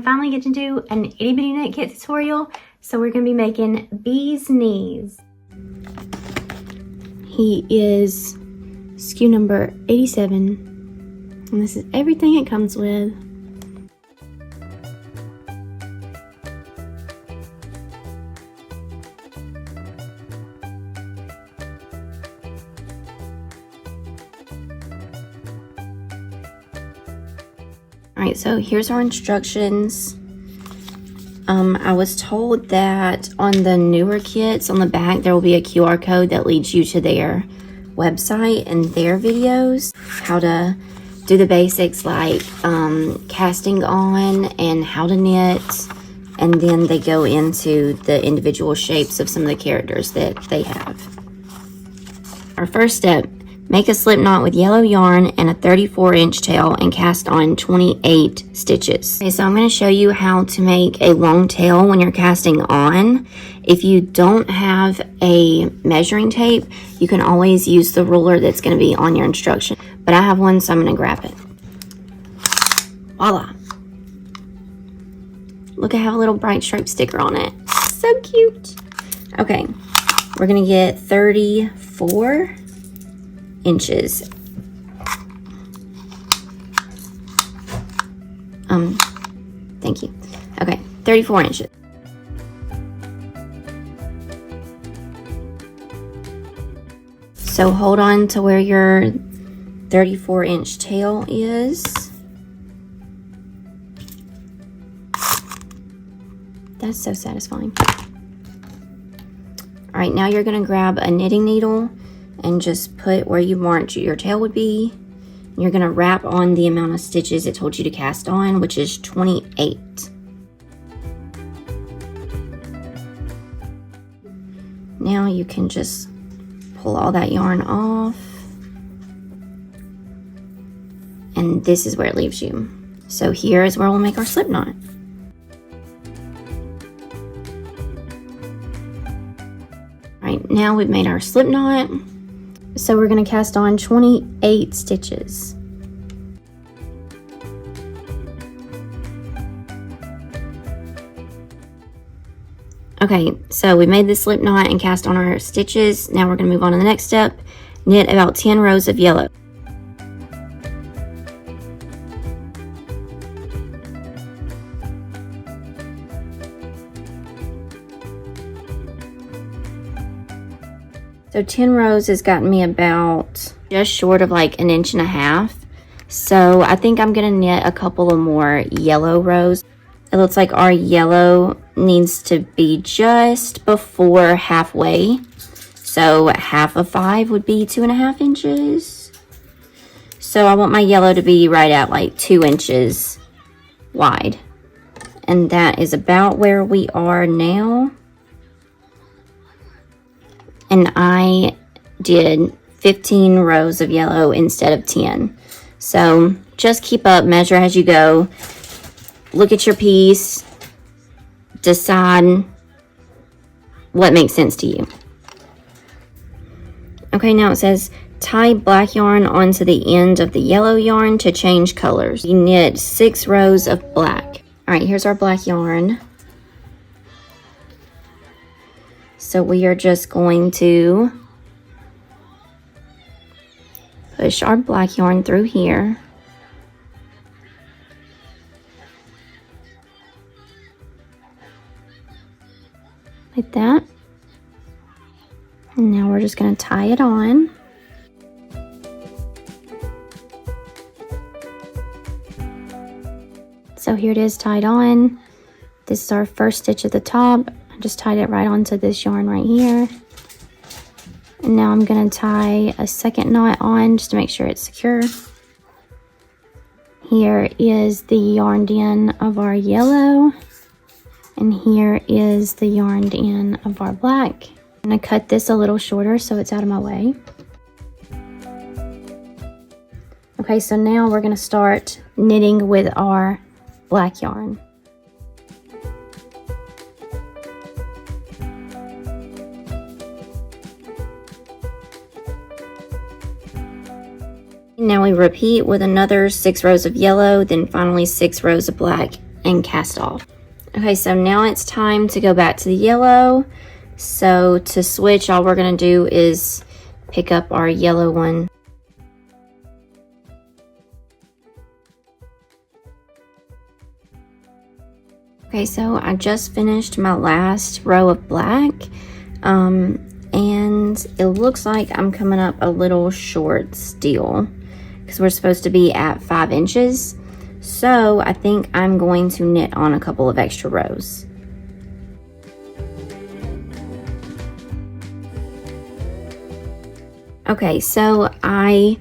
finally get to do an itty bitty knit kit tutorial. So we're gonna be making bee's knees. He is SKU number 87, and this is everything it comes with. Alright, so here's our instructions. I was told that on the newer kits on the back there will be a QR code that leads you to their website and their videos, how to do the basics like casting on and how to knit, and then they go into the individual shapes of some of the characters that they have. Our first step: make a slip knot with yellow yarn and a 34-inch tail and cast on 28 stitches. Okay, so I'm going to show you how to make a long tail when you're casting on. If you don't have a measuring tape, you can always use the ruler that's going to be on your instruction. But I have one, so I'm going to grab it. Voila. Look, I have a little bright stripe sticker on it. So cute. Okay, we're going to get 34 inches. Thank you. Okay, 34 inches. So hold on to where your 34-inch tail is. That's so satisfying. All right, now you're gonna grab a knitting needle and just put where you marked your tail would be. You're gonna wrap on the amount of stitches it told you to cast on, which is 28. Now you can just pull all that yarn off, and this is where it leaves you. So here is where we'll make our slip knot. All right, now we've made our slip knot. So we're going to cast on 28 stitches. Okay, so we made the slip knot and cast on our stitches. Now we're going to move on to the next step. Knit about 10 rows of yellow. So 10 rows has gotten me about just short of like 1.5 inches. So I think I'm gonna knit a couple of more yellow rows. It looks like our yellow needs to be just before halfway. So half of 5 would be 2.5 inches. So I want my yellow to be right at like 2 inches wide. And that is about where we are now. And I did 15 rows of yellow instead of 10. So just keep up, measure as you go. Look at your piece, decide what makes sense to you. Okay, now it says tie black yarn onto the end of the yellow yarn to change colors. You knit 6 rows of black. All right, here's our black yarn. So we are just going to push our black yarn through here. Like that. And now we're just going to tie it on. So here it is tied on. This is our first stitch at the top. I just tied it right onto this yarn right here. And now I'm going to tie a second knot on just to make sure it's secure. Here is the yarned end of our yellow. And here is the yarned end of our black. I'm going to cut this a little shorter so it's out of my way. Okay, so now we're going to start knitting with our black yarn. Now we repeat with another 6 rows of yellow, then finally 6 rows of black, and cast off. Okay, so now it's time to go back to the yellow. So to switch, all we're gonna do is pick up our yellow one. Okay, so I just finished my last row of black, and it looks like I'm coming up a little short still because we're supposed to be at 5 inches. So I think I'm going to knit on a couple of extra rows. Okay, so I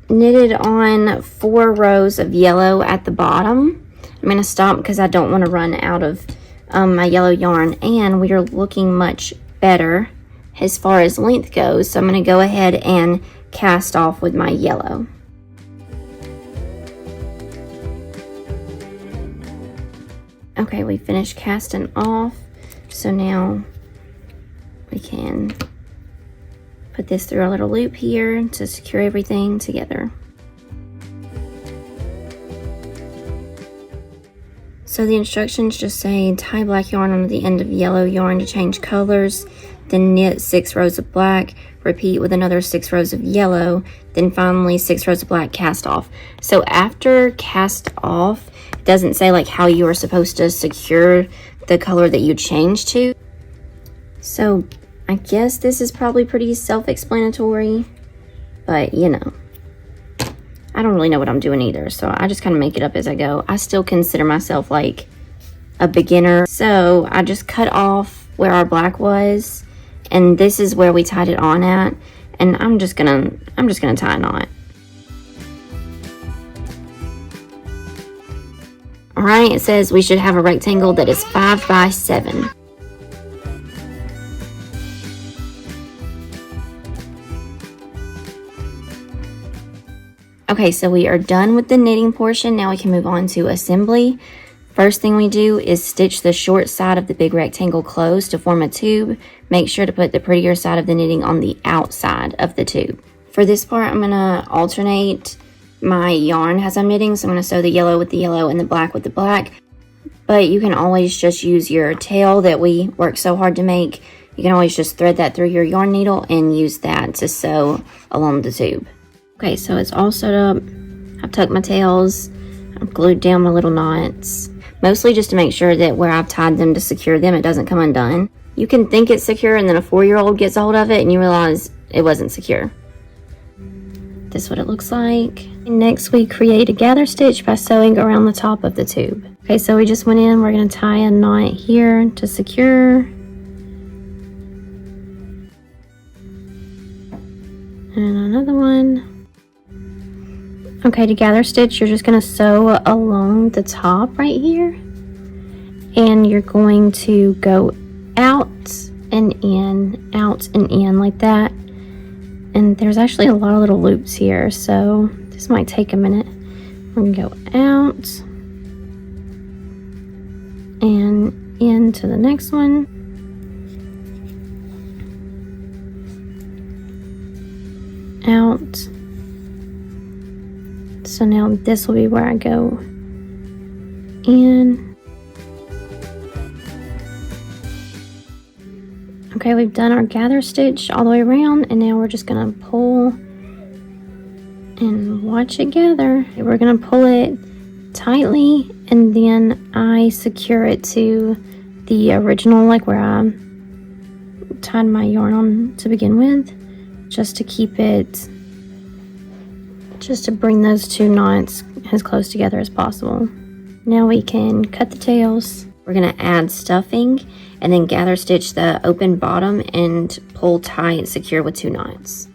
knitted on 4 rows of yellow at the bottom. I'm going to stop because I don't want to run out of my yellow yarn, and we are looking much better as far as length goes. So I'm going to go ahead and cast off with my yellow. Okay, we finished casting off. So now we can put this through our little loop here to secure everything together. So the instructions just say tie black yarn onto the end of yellow yarn to change colors, then knit 6 rows of black, repeat with another 6 rows of yellow, then finally 6 rows of black, cast off. So after cast off, it doesn't say like how you are supposed to secure the color that you change to. So I guess this is probably pretty self-explanatory, but you know, I don't really know what I'm doing either, so I just kind of make it up as I go. I still consider myself like a beginner. So I just cut off where our black was, and this is where we tied it on at, and I'm just gonna tie a knot. All right, it says we should have a rectangle that is 5 by 7. Okay, so we are done with the knitting portion. Now we can move on to assembly. First thing we do is stitch the short side of the big rectangle closed to form a tube. Make sure to put the prettier side of the knitting on the outside of the tube. For this part, I'm gonna alternate my yarn as I'm knitting. So I'm gonna sew the yellow with the yellow and the black with the black. But you can always just use your tail that we worked so hard to make. You can always just thread that through your yarn needle and use that to sew along the tube. Okay, so it's all sewed up. I've tucked my tails. I've glued down my little knots. Mostly just to make sure that where I've tied them to secure them, it doesn't come undone. You can think it's secure and then a 4-year-old gets a hold of it and you realize it wasn't secure. This is what it looks like. Next, we create a gather stitch by sewing around the top of the tube. Okay, so we just went in. We're going to tie a knot here to secure. And another one. Okay, to gather stitch, you're just going to sew along the top right here, and you're going to go out and in like that. And there's actually a lot of little loops here, so this might take a minute. We're going to go out and into the next one. Out. So now this will be where I go in. Okay, we've done our gather stitch all the way around, and now we're just gonna pull and watch it gather. We're gonna pull it tightly, and then I secure it to the original, like where I tied my yarn on to begin with, just to keep it, just to bring those two knots as close together as possible. Now we can cut the tails. We're gonna add stuffing and then gather stitch the open bottom and pull tight, secure with 2 knots.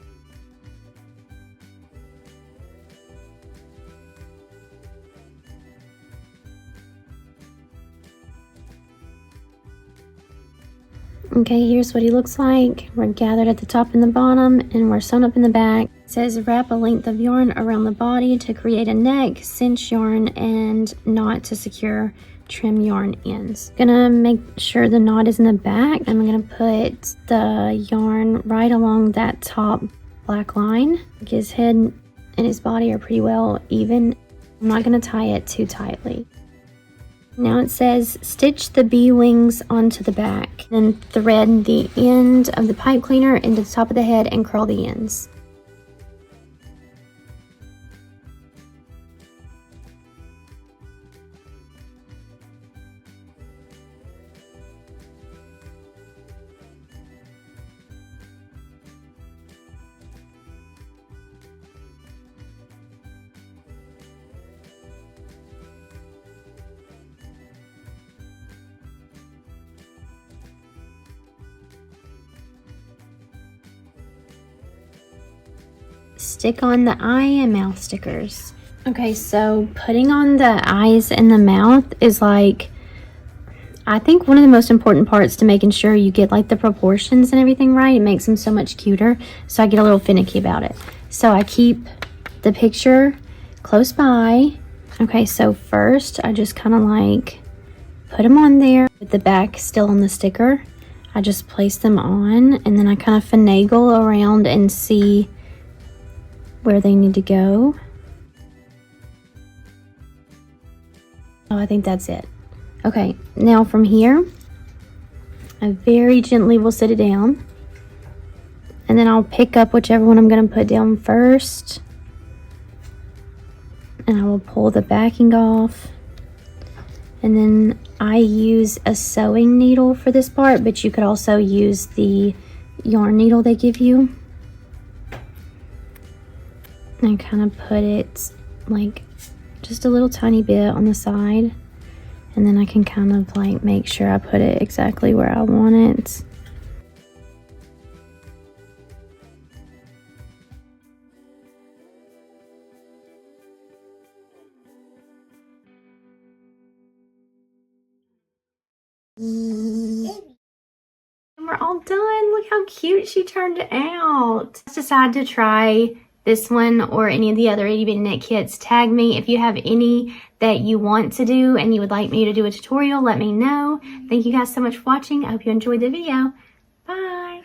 Okay, here's what he looks like. We're gathered at the top and the bottom, and we're sewn up in the back. It says wrap a length of yarn around the body to create a neck, cinch yarn, and knot to secure trim yarn ends. Gonna make sure the knot is in the back. I'm gonna put the yarn right along that top black line. His head and his body are pretty well even. I'm not gonna tie it too tightly. Now it says stitch the bee wings onto the back, then thread the end of the pipe cleaner into the top of the head and curl the ends. Stick on the eye and mouth stickers. Okay, so putting on the eyes and the mouth is like, I think one of the most important parts to making sure you get like the proportions and everything right. It makes them so much cuter. So I get a little finicky about it. So I keep the picture close by. Okay, so first I just kind of like put them on there with the back still on the sticker. I just place them on and then I kind of finagle around and see where they need to go. Oh, I think that's it. Okay, now from here, I very gently will sit it down. And then I'll pick up whichever one I'm going to put down first. And I will pull the backing off. And then I use a sewing needle for this part, but you could also use the yarn needle they give you. And kind of put it like just a little tiny bit on the side, and then I can kind of like make sure I put it exactly where I want it. And we're all done. Look how cute she turned out. Let's decide to try this one or any of the other itty bitty knit kits. Tag me if you have any that you want to do and you would like me to do a tutorial. Let me know. Thank you guys so much for watching. I hope you enjoyed the video. Bye.